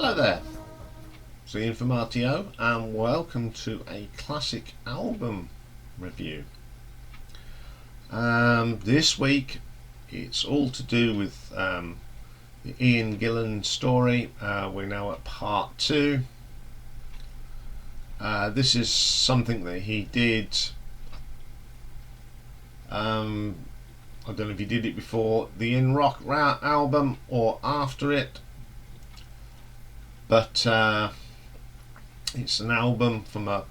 Hello there, it's Iain from RTO and welcome to a classic album review. This week it's all to do with the Iain Gillan story. We're now at part 2. This is something that he did. I don't know if he did it before the In Rock album or after it. But it's an album from a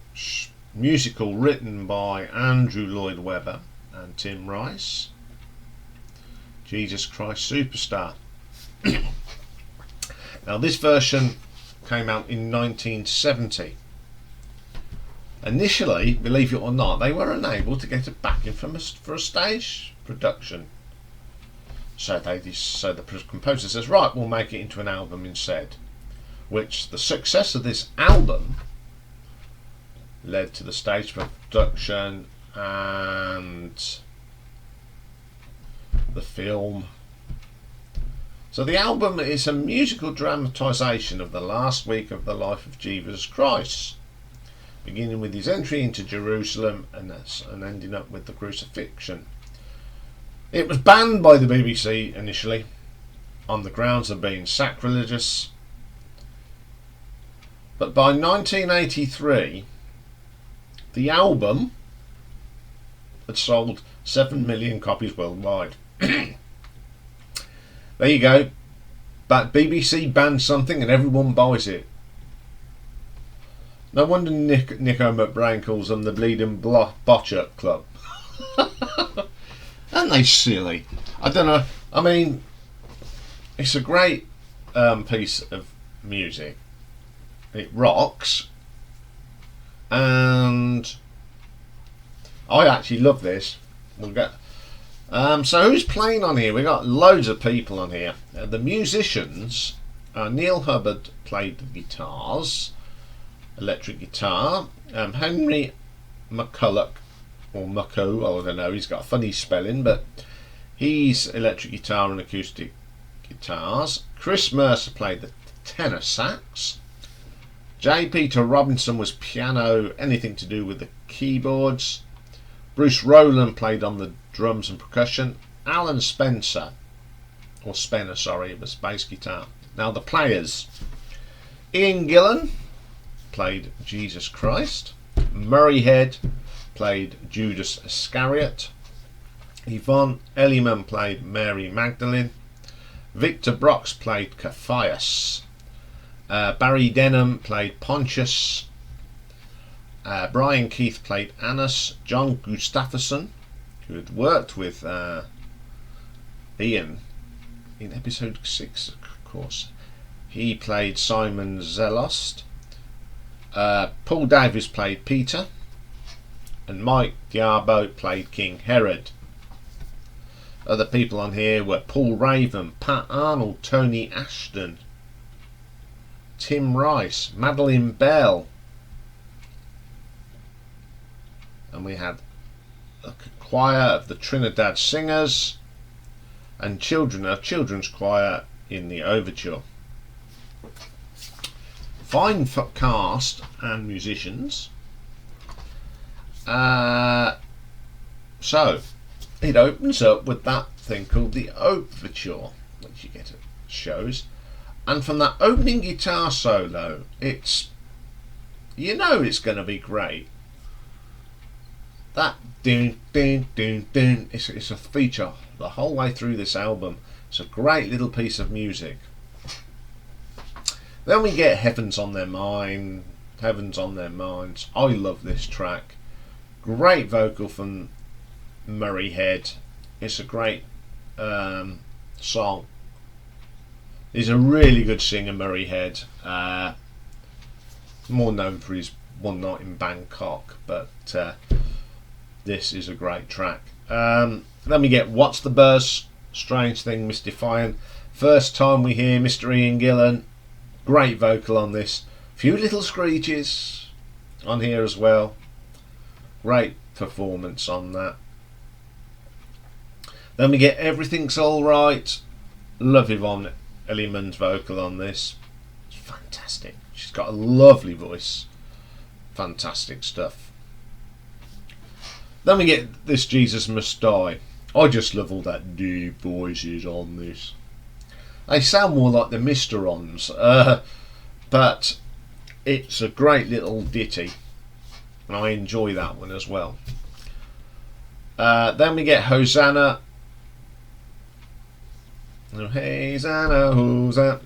musical written by Andrew Lloyd Webber and Tim Rice, Jesus Christ Superstar. Now this version came out in 1970. Initially, believe it or not, they were unable to get it back in for a stage production. So the composer says, right, we'll make it into an album instead. Which the success of this album led to the stage production and the film. So the album is a musical dramatisation of the last week of the life of Jesus Christ, beginning with his entry into Jerusalem and ending up with the Crucifixion. It was banned by the BBC initially on the grounds of being sacrilegious. But by 1983, the album had sold 7 million copies worldwide. There you go. But BBC banned something and everyone buys it. No wonder Nico McBrain calls them the Bleeding Botcher Club. Aren't they silly? I don't know. I mean, it's a great piece of music. It rocks, and I actually love this. We'll get. So who's playing on here? We got loads of people on here. The musicians. Neil Hubbard played the guitars, electric guitar. Henry McCulloch or Mucko, I don't know. He's got a funny spelling, but he's electric guitar and acoustic guitars. Chris Mercer played the tenor sax. J. Peter Robinson was piano, anything to do with the keyboards. Bruce Rowland played on the drums and percussion. Alan Spencer, or Spencer, sorry, it was bass guitar. Now the players. Iain Gillan played Jesus Christ. Murray Head played Judas Iscariot. Yvonne Elliman played Mary Magdalene. Victor Brox played Caiaphas. Barry Denham played Pontius. Brian Keith played Annas. John Gustafsson, who had worked with Iain in episode 6, of course, he played Simon Zealotes. Paul Davies played Peter, and Mike Diabo played King Herod. Other people on here were Paul Raven, Pat Arnold, Tony Ashton, Tim Rice, Madeline Bell, and we had a choir of the Trinidad Singers and a children's choir in the Overture. Fine cast and musicians. So it opens up with that thing called the Overture, which you get at shows. And from that opening guitar solo, it's it's going to be great. That dun dun dun dun, it's a feature the whole way through this album. It's a great little piece of music. Then we get Heaven's on Their Minds. I love this track. Great vocal from Murray Head. It's a great song. He's a really good singer, Murray Head. More known for his One Night in Bangkok, but this is a great track. Then we get What's the Buzz? Strange Thing, Mystifying. First time we hear Mr. Iain Gillan. Great vocal on this. Few little screeches on here as well. Great performance on that. Then we get Everything's Alright. Love Yvonne Elliman's vocal on this. It's fantastic. She's got a lovely voice. Fantastic stuff. Then we get This Jesus Must Die. I just love all that deep voices on this. They sound more like the Misterons, but it's a great little ditty, and I enjoy that one as well. Then we get Hosanna. Hosanna, Hosanna.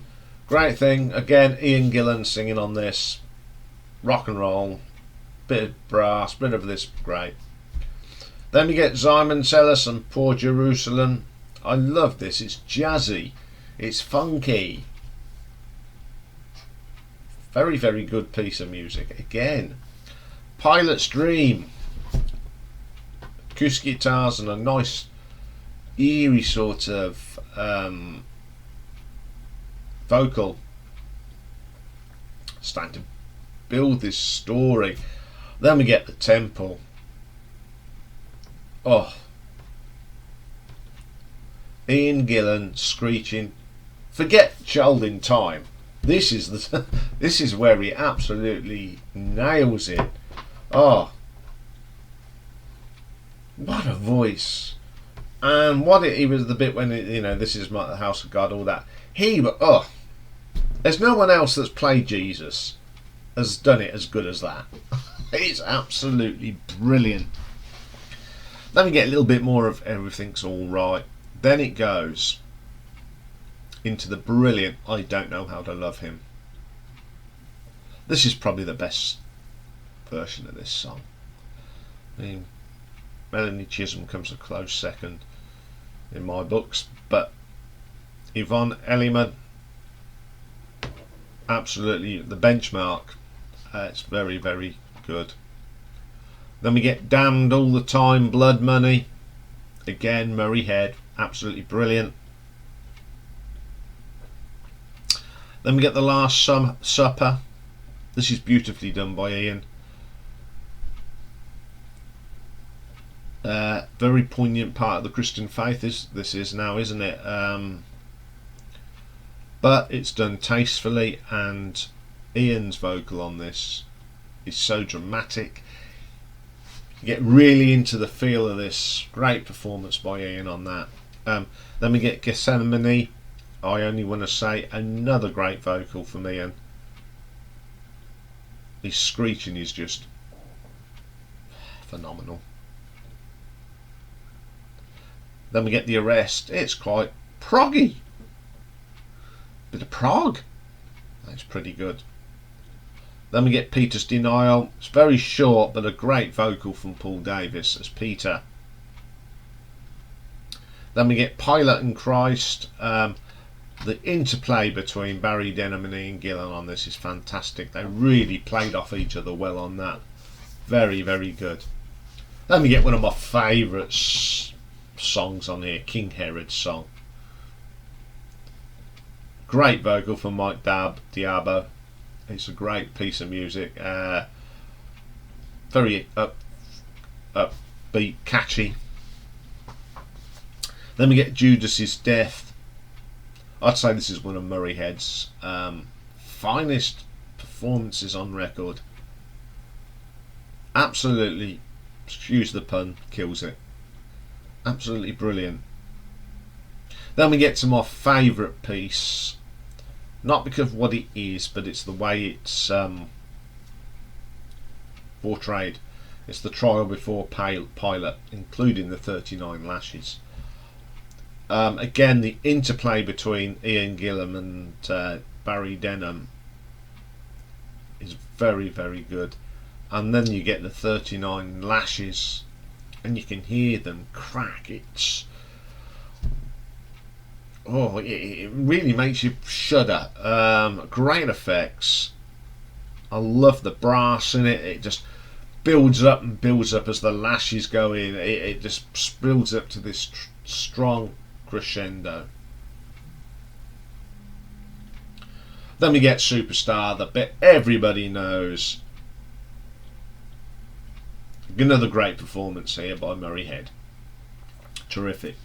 Great thing. Again, Iain Gillan singing on this. Rock and roll. Bit of brass, bit of this. Great. Then we get Simon Sellis and Poor Jerusalem. I love this. It's jazzy. It's funky. Very, very good piece of music. Again, Pilate's Dream. Acoustic guitars and a nice, eerie sort of vocal. Starting to build this story. Then we get the temple. Oh, Iain Gillan screeching. Forget Child in Time. This is the this is where he absolutely nails it. Oh, what a voice! And he was the bit when this is the house of God, all that. There's no one else that's played Jesus has done it as good as that. It's absolutely brilliant. Then we get a little bit more of Everything's Alright. Then it goes into the brilliant I Don't Know How to Love Him. This is probably the best version of this song. I mean, Melanie Chisholm comes a close second in my books, but Yvonne Elliman, absolutely the benchmark. It's very, very good. Then we get Damned All the Time, Blood Money. Again, Murray Head, absolutely brilliant. Then we get The Last Supper. This is beautifully done by Iain. Very poignant part of the Christian faith this is now, isn't it? But it's done tastefully, and Ian's vocal on this is so dramatic. You get really into the feel of this. Great performance by Iain on that. Then we get Gethsemane. I Only Want to Say, another great vocal from Iain. His screeching is just phenomenal. Then we get The Arrest. It's quite proggy. Bit of prog. That's pretty good. Then we get Peter's Denial. It's very short, but a great vocal from Paul Davis as Peter. Then we get Pilate and Christ. The interplay between Barry Denham and Iain Gillan on this is fantastic. They really played off each other well on that. Very, very good. Then we get one of my favourite songs on here, King Herod's song. Great vocal from Mike Diabo. It's a great piece of music. Very upbeat, catchy. Then we get Judas's Death. I'd say this is one of Murray Head's finest performances on record. Absolutely, excuse the pun, kills it. Absolutely brilliant. Then we get to my favourite piece. Not because of what it is, but it's the way it's portrayed. It's the trial before Pilate, including the 39 lashes. Again, the interplay between Iain Gillan and Barry Denham is very, very good. And then you get the 39 lashes, and you can hear them crack. It's oh, it really makes you shudder. Great effects. I love the brass in it. It just builds up and builds up as the lashes go in. It just builds up to this strong crescendo. Then we get Superstar, the bit everybody knows. Another great performance here by Murray Head. Terrific.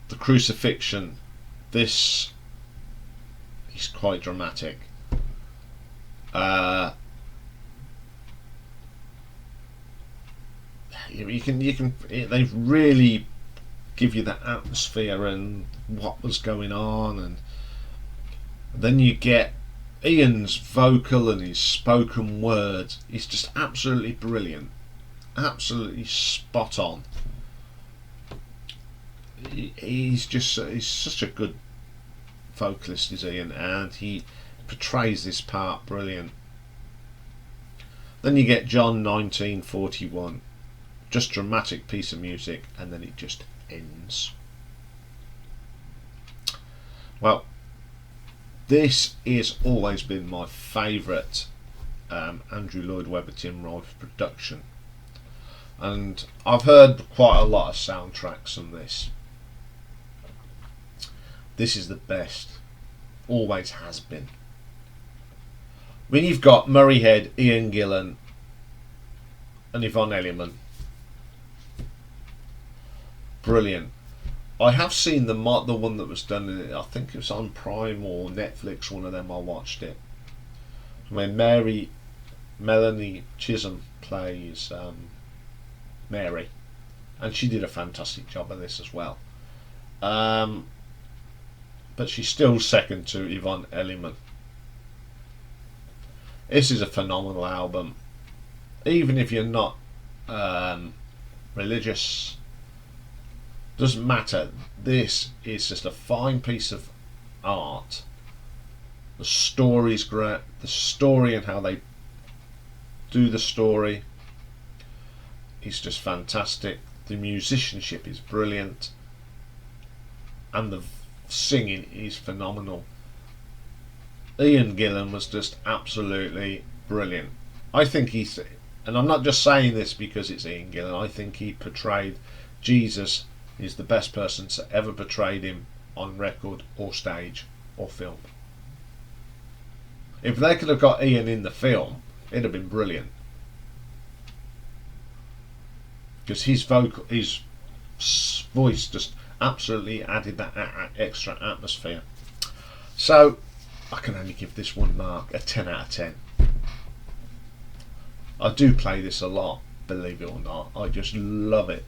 The Crucifixion. This is quite dramatic. They really give you the atmosphere and what was going on, and then you get Iain's vocal and his spoken words. He's just absolutely brilliant, absolutely spot on. He's such a good vocalist, is Iain, and he portrays this part brilliant. Then you get John 1941, just dramatic piece of music, and then it just ends. Well, this has always been my favourite Andrew Lloyd Webber Tim Rice production, and I've heard quite a lot of soundtracks on this. This is the best, always has been. When you've got Murray Head, Iain Gillan and Yvonne Elliman, brilliant. I have seen the one that was done, I think it was on Prime or Netflix, one of them. I watched it, when Melanie Chisholm plays Mary, and she did a fantastic job of this as well, but she's still second to Yvonne Elliman. This is a phenomenal album, even if you're not religious. Doesn't matter. This is just a fine piece of art. The story's great. The story and how they do the story is just fantastic. The musicianship is brilliant, and the singing is phenomenal. Iain Gillan was just absolutely brilliant. I think he's, and I'm not just saying this because it's Iain Gillan, I think he portrayed Jesus. He's the best person to ever portrayed him on record or stage or film. If they could have got Iain in the film, it'd have been brilliant, because his voice just absolutely added that extra atmosphere. So I can only give this one mark a 10 out of 10. I do play this a lot, believe it or not. I just love it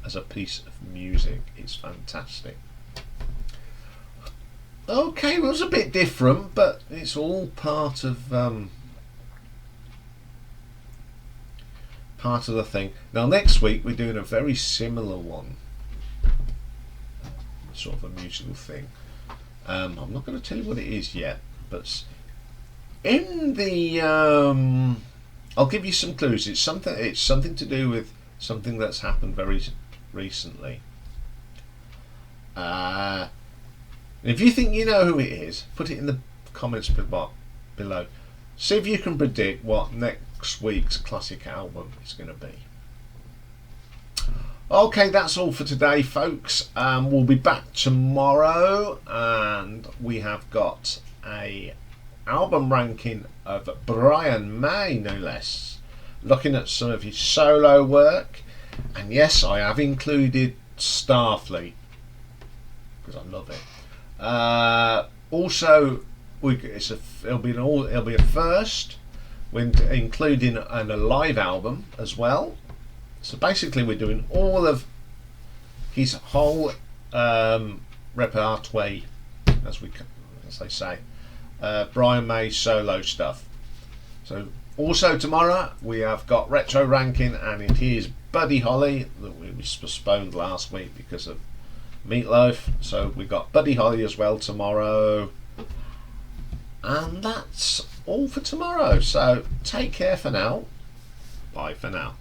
as a piece of music. It's fantastic. Okay, well, it was a bit different, but it's all part of the thing. Now next week we're doing a very similar one, sort of a musical thing. I'm not going to tell you what it is yet, but in the I'll give you some clues. It's something to do with something that's happened very recently. If you think you know who it is, put it in the comments below. See if you can predict what next week's classic album is going to be. Okay, that's all for today, folks. We'll be back tomorrow, and we have got a album ranking of Brian May, no less, looking at some of his solo work. And yes, I have included Starfleet because I love it. Also, it'll be a first. We're including a live album as well. So basically, we're doing all of his whole repertoire, as they say, Brian May solo stuff. So also tomorrow we have got retro ranking, and it is Buddy Holly that we postponed last week because of Meatloaf. So we got Buddy Holly as well tomorrow, and that's all for tomorrow. So take care for now. Bye for now.